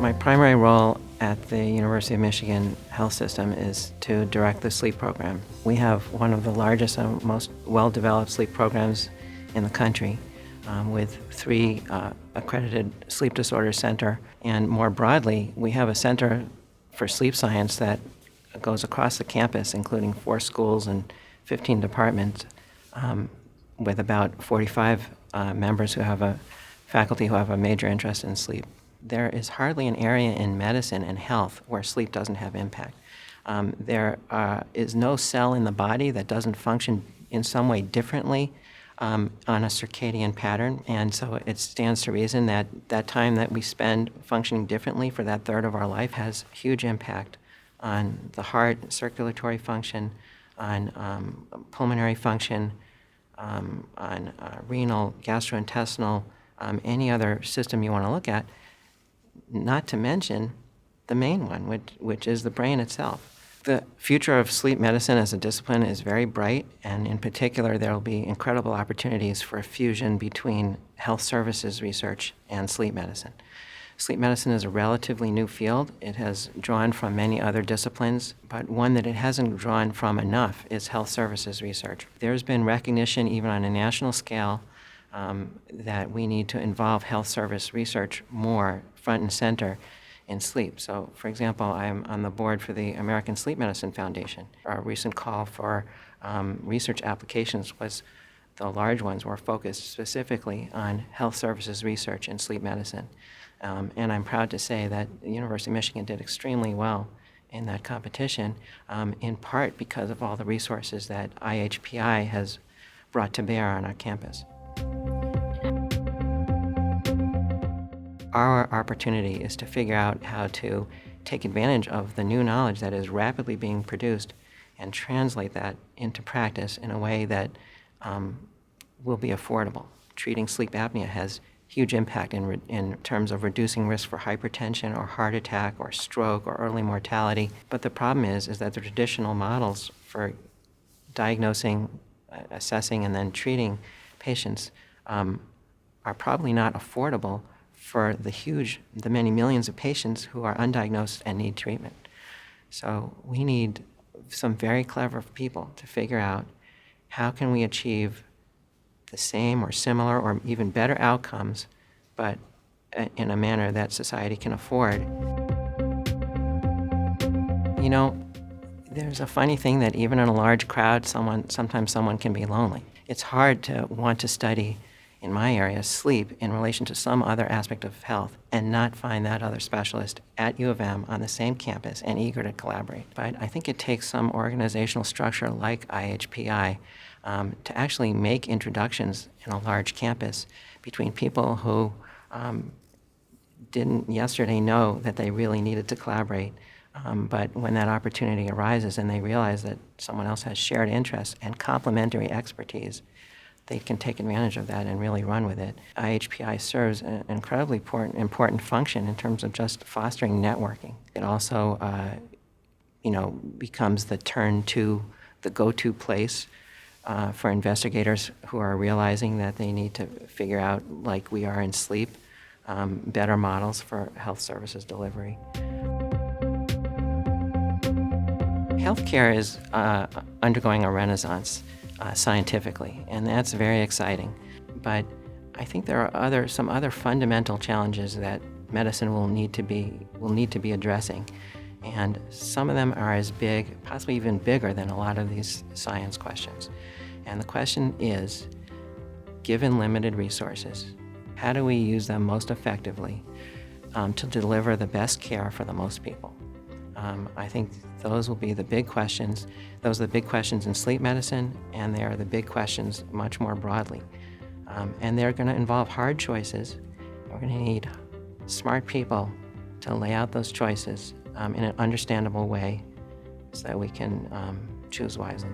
My primary role at the University of Michigan Health System is to direct the sleep program. We have one of the largest and most well-developed sleep programs in the country, with 3 accredited sleep disorder center, and more broadly, we have a center for sleep science that goes across the campus, including 4 schools and 15 departments, with about 45 members who have faculty who have a major interest in sleep. There is hardly an area in medicine and health where sleep doesn't have impact. There is no cell in the body that doesn't function in some way differently on a circadian pattern, and so it stands to reason that that time that we spend functioning differently for that third of our life has huge impact on the heart, circulatory function, on pulmonary function, on renal, gastrointestinal, any other system you want to look at, not to mention the main one, which is the brain itself. The future of sleep medicine as a discipline is very bright, and in particular, there will be incredible opportunities for a fusion between health services research and sleep medicine. Sleep medicine is a relatively new field. It has drawn from many other disciplines, but one that it hasn't drawn from enough is health services research. There's been recognition, even on a national scale, that we need to involve health service research more front and center in sleep. So, for example, I'm on the board for the American Sleep Medicine Foundation. Our recent call for research applications was the large ones were focused specifically on health services research in sleep medicine. And I'm proud to say that the University of Michigan did extremely well in that competition, in part because of all the resources that IHPI has brought to bear on our campus. Our opportunity is to figure out how to take advantage of the new knowledge that is rapidly being produced and translate that into practice in a way that will be affordable. Treating sleep apnea has huge impact in terms of reducing risk for hypertension or heart attack or stroke or early mortality. But the problem is that the traditional models for diagnosing, assessing, and then treating patients are probably not affordable for the many millions of patients who are undiagnosed and need treatment. So we need some very clever people to figure out how can we achieve the same or similar or even better outcomes, but in a manner that society can afford. You know, there's a funny thing that even in a large crowd, sometimes someone can be lonely. It's hard to want to study, in my area, sleep in relation to some other aspect of health and not find that other specialist at U of M on the same campus and eager to collaborate. But I think it takes some organizational structure like IHPI to actually make introductions in a large campus between people who didn't yesterday know that they really needed to collaborate. But when that opportunity arises and they realize that someone else has shared interests and complementary expertise, they can take advantage of that and really run with it. IHPI serves an incredibly important function in terms of just fostering networking. It also, becomes the the go-to place for investigators who are realizing that they need to figure out, like we are in sleep, better models for health services delivery. Healthcare is undergoing a renaissance scientifically, and that's very exciting. But I think there are some other fundamental challenges that medicine will need to be addressing, and some of them are as big, possibly even bigger than a lot of these science questions. And the question is, given limited resources, how do we use them most effectively to deliver the best care for the most people? I think those will be the big questions. Those are the big questions in sleep medicine, and they are the big questions much more broadly. And they're going to involve hard choices. We're going to need smart people to lay out those choices in an understandable way so that we can choose wisely.